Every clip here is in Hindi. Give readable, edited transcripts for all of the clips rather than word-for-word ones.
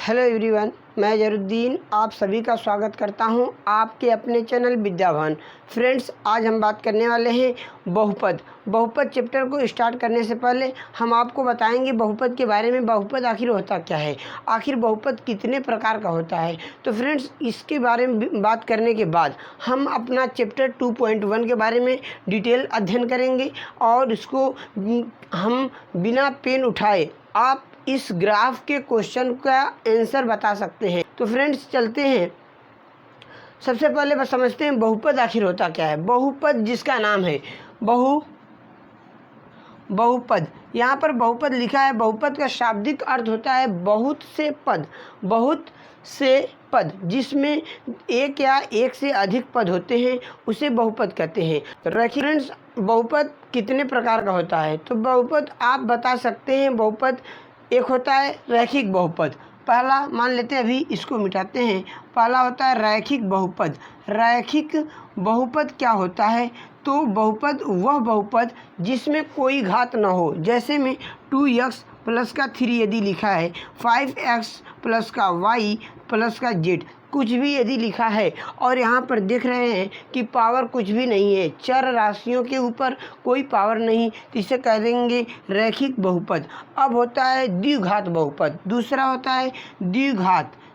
हेलो एवरीवन, मैं जरुद्दीन आप सभी का स्वागत करता हूं आपके अपने चैनल विद्यावान। फ्रेंड्स, आज हम बात करने वाले हैं बहुपद चैप्टर को स्टार्ट करने से पहले हम आपको बताएंगे बहुपद के बारे में। बहुपद आखिर होता क्या है, आखिर बहुपद कितने प्रकार का होता है। तो फ्रेंड्स, इसके बारे में बात करने के बाद हम अपना चैप्टर 2.1 के बारे में डिटेल अध्ययन करेंगे और इसको हम बिना पेन उठाए आप इस ग्राफ के क्वेश्चन का आंसर बता सकते हैं। तो फ्रेंड्स, चलते हैं। सबसे पहले बस समझते हैं बहुपद आखिर होता क्या है। बहुपद जिसका नाम है बहुपद, यहाँ पर बहुपद लिखा है। बहुपद का शाब्दिक अर्थ होता है बहुत से पद जिसमें एक या एक से अधिक पद होते हैं, उसे बहुपद कहते हैं। फ्रेंड्स, बहुपद कितने प्रकार का होता है, तो बहुपद आप बता सकते हैं। बहुपद एक होता है रैखिक बहुपद। पहला मान लेते हैं, अभी इसको मिटाते हैं। पहला होता है रैखिक बहुपद। रैखिक बहुपद क्या होता है, तो बहुपद वह बहुपद जिसमें कोई घात न हो। जैसे में 2x प्लस का 3 यदि लिखा है, 5x प्लस का y प्लस का z, कुछ भी यदि लिखा है और यहाँ पर देख रहे हैं कि पावर कुछ भी नहीं है, चर राशियों के ऊपर कोई पावर नहीं, तो इसे कह देंगे रैखिक बहुपद। अब होता है द्विघात बहुपद। दूसरा होता है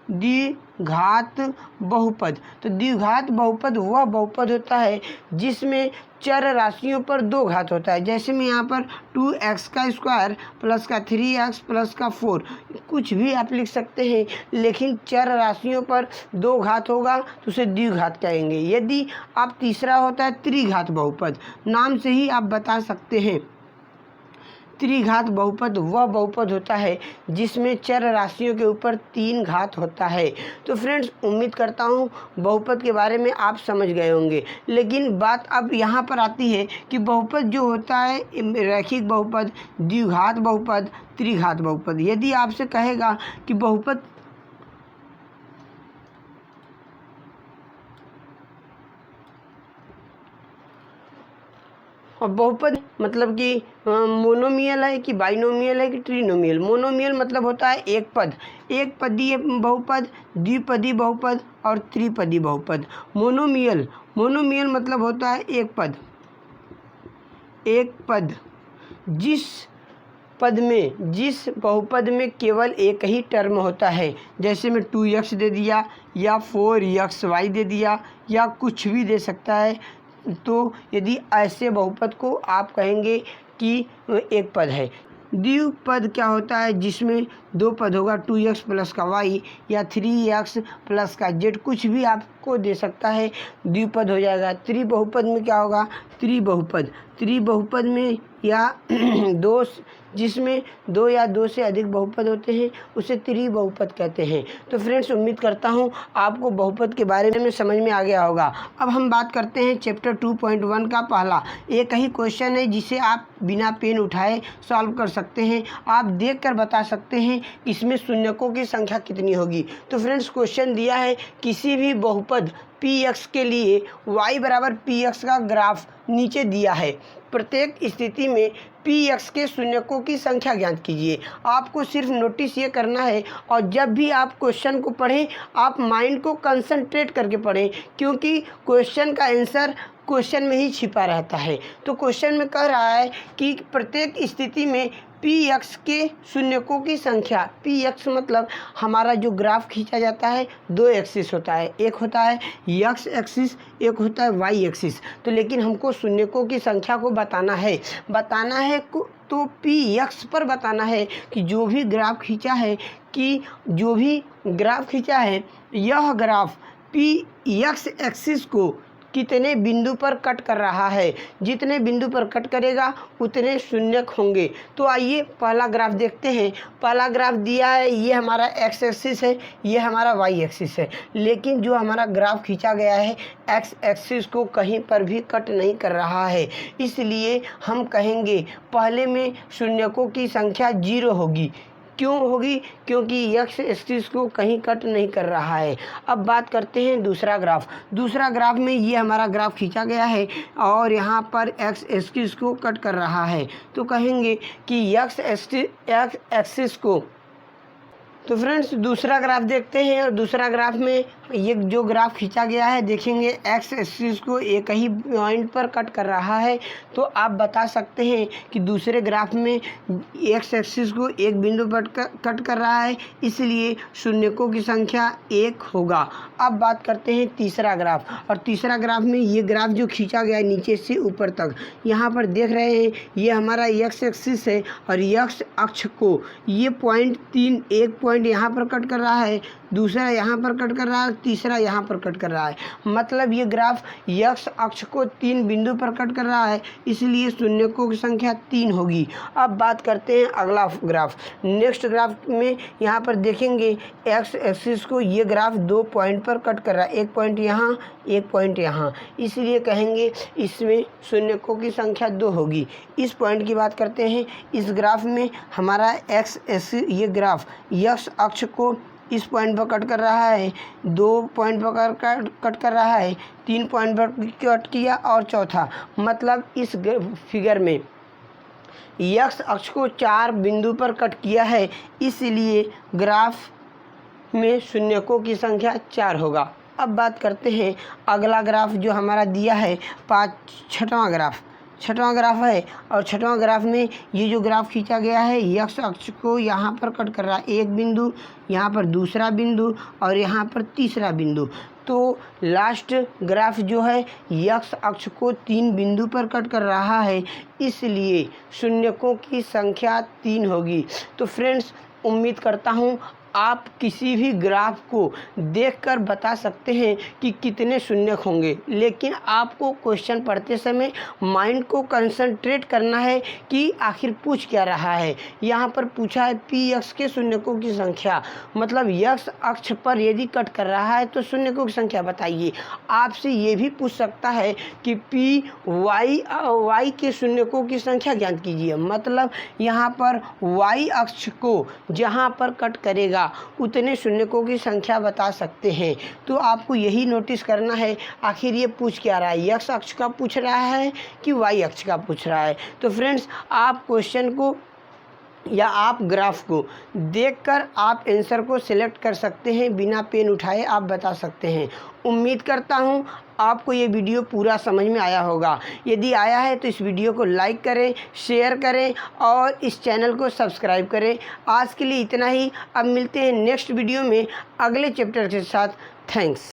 द्विघात बहुपद। तो द्विघात बहुपद वह बहुपद होता है जिसमें चर राशियों पर दो घात होता है। जैसे में यहाँ पर 2x का स्क्वायर प्लस का 3x प्लस का 4, कुछ भी आप लिख सकते हैं, लेकिन चर राशियों पर दो घात होगा तो उसे द्विघात कहेंगे। यदि आप तीसरा होता है त्रिघात बहुपद, नाम से ही आप बता सकते हैं। त्रिघात बहुपद वह बहुपद होता है जिसमें चर राशियों के ऊपर 3 घात होता है। तो फ्रेंड्स, उम्मीद करता हूँ बहुपद के बारे में आप समझ गए होंगे। लेकिन बात अब यहाँ पर आती है कि बहुपद जो होता है रैखिक बहुपद, द्विघात बहुपद, त्रिघात बहुपद। यदि आपसे कहेगा कि बहुपद और बहुपद मतलब कि मोनोमियल है कि बाइनोमियल है कि ट्रिनोमियल। मोनोमियल मतलब होता है एक पदीय बहुपद, द्विपदी बहुपद और त्रिपदी बहुपद। मोनोमियल मतलब होता है एक पद जिस बहुपद में केवल एक ही टर्म होता है। जैसे में 2x दे दिया या 4xy दे दिया या कुछ भी दे सकता है। तो यदि ऐसे बहुपद को आप कहेंगे कि एक पद है। द्विपद क्या होता है, जिसमें दो पद होगा, 2x प्लस का y या 3x प्लस का z, कुछ भी आपको दे सकता है, द्विपद हो जाएगा। त्रिबहुपद में क्या होगा, त्रिबहुपद में या जिसमें दो या दो से अधिक बहुपद होते हैं उसे त्रिबहुपद कहते हैं। तो फ्रेंड्स, उम्मीद करता हूँ आपको बहुपद के बारे में समझ में आ गया होगा। अब हम बात करते हैं चैप्टर 2.1 का। पहला एक ही क्वेश्चन है जिसे आप बिना पेन उठाए सॉल्व कर सकते हैं। आप देखकर बता सकते हैं इसमें शून्यकों की संख्या कितनी होगी। तो फ्रेंड्स, क्वेश्चन दिया है किसी भी बहुपद px के लिए y बराबर px का ग्राफ नीचे दिया है। प्रत्येक स्थिति में px के शून्यकों की संख्या ज्ञात कीजिए। आपको सिर्फ नोटिस ये करना है, और जब भी आप क्वेश्चन को पढ़ें आप माइंड को कंसंट्रेट करके पढ़ें, क्योंकि क्वेश्चन का आंसर क्वेश्चन में ही छिपा रहता है। तो क्वेश्चन में कह रहा है कि प्रत्येक स्थिति में px के शून्यकों की संख्या। px मतलब हमारा जो ग्राफ खींचा जाता है, दो एक्सिस होता है, एक होता है x एक्सिस, एक होता है y एक्सिस। तो लेकिन हमको शून्यकों की संख्या को बताना है तो px पर बताना है कि जो भी ग्राफ खींचा है यह ग्राफ px एक्सिस को कितने बिंदु पर कट कर रहा है। जितने बिंदु पर कट करेगा उतने शून्यक होंगे। तो आइए पहला ग्राफ देखते हैं। पहला ग्राफ दिया है, ये हमारा x एक्सिस है, ये हमारा y एक्सिस है, लेकिन जो हमारा ग्राफ खींचा गया है x एक्सिस को कहीं पर भी कट नहीं कर रहा है। इसलिए हम कहेंगे पहले में शून्यकों की संख्या 0 होगी। क्यों होगी, क्योंकि x एक्सिस को कहीं कट नहीं कर रहा है। अब बात करते हैं दूसरा ग्राफ में ये हमारा ग्राफ खींचा गया है और यहाँ पर x एक्सिस को कट कर रहा है। तो कहेंगे कि x एक्सिस को तो फ्रेंड्स दूसरा ग्राफ देखते हैं, और दूसरा ग्राफ में ये जो ग्राफ खींचा गया है देखेंगे एक्स एक्सिस को एक ही पॉइंट पर कट कर रहा है। तो आप बता सकते हैं कि दूसरे ग्राफ में एक्स एक्सिस को एक बिंदु पर कट कर रहा है, इसलिए शून्यकों की संख्या 1 होगा। अब बात करते हैं तीसरा ग्राफ, और तीसरा ग्राफ में ये ग्राफ जो खींचा गया है नीचे से ऊपर तक, यहाँ पर देख रहे हैं ये हमारा एक्स एक्सिस है, और एक्स अक्ष को ये पॉइंट 3 एक पॉइंट यहाँ पर कट कर रहा है, दूसरा यहाँ पर कट कर रहा है, तीसरा यहाँ पर कट कर रहा है। मतलब ये ग्राफ एक्स अक्ष को 3 बिंदु पर कट कर रहा है, इसलिए शून्यकों की संख्या 3 होगी। अब बात करते हैं अगला ग्राफ। नेक्स्ट ग्राफ में यहाँ पर देखेंगे एक्स एक्सिस को ये ग्राफ 2 पॉइंट पर कट कर रहा है, एक पॉइंट यहाँ, एक पॉइंट यहाँ, इसलिए कहेंगे इसमें शून्यकों की संख्या 2 होगी। इस पॉइंट की बात करते हैं। इस ग्राफ में हमारा एक्स एक्सिस ये ग्राफ एक्स अक्ष को इस पॉइंट पर कट कर रहा है, 2 पॉइंट पर कट कर रहा है, 3 पॉइंट पर कट किया, और चौथा मतलब इस फिगर में एक्स अक्ष को 4 बिंदु पर कट किया है, इसलिए ग्राफ में शून्यकों की संख्या 4 होगा। अब बात करते हैं अगला ग्राफ जो हमारा दिया है छठवां ग्राफ है, और छठवां ग्राफ में ये जो ग्राफ खींचा गया है एक्स अक्ष को यहाँ पर कट कर रहा है, एक बिंदु, यहाँ पर दूसरा बिंदु, और यहाँ पर तीसरा बिंदु। तो लास्ट ग्राफ जो है एक्स अक्ष को 3 बिंदु पर कट कर रहा है, इसलिए शून्यकों की संख्या 3 होगी। तो फ्रेंड्स उम्मीद करता हूँ आप किसी भी ग्राफ को देखकर बता सकते हैं कि कितने शून्यक होंगे, लेकिन आपको क्वेश्चन पढ़ते समय माइंड को कंसंट्रेट करना है कि आखिर पूछ क्या रहा है। यहाँ पर पूछा है पी एक्स के शून्यकों की संख्या, मतलब एक्स अक्ष पर यदि कट कर रहा है तो शून्यकों की संख्या बताइए। आपसे ये भी पूछ सकता है कि पी वाई के शून्यकों की संख्या ज्ञात कीजिए, मतलब यहाँ पर वाई अक्ष को जहाँ पर कट करेगा उतने शून्यकों की संख्या बता सकते हैं। तो आपको यही नोटिस करना है आखिर ये पूछ क्या रहा है, एक्स अक्ष का पूछ रहा है कि वाई अक्ष का पूछ रहा है। तो फ्रेंड्स आप क्वेश्चन को या आप ग्राफ को देखकर आप आंसर को सिलेक्ट कर सकते हैं, बिना पेन उठाए आप बता सकते हैं। उम्मीद करता हूं आपको ये वीडियो पूरा समझ में आया होगा। यदि आया है तो इस वीडियो को लाइक करें, शेयर करें और इस चैनल को सब्सक्राइब करें। आज के लिए इतना ही। अब मिलते हैं नेक्स्ट वीडियो में अगले चैप्टर के साथ। थैंक्स।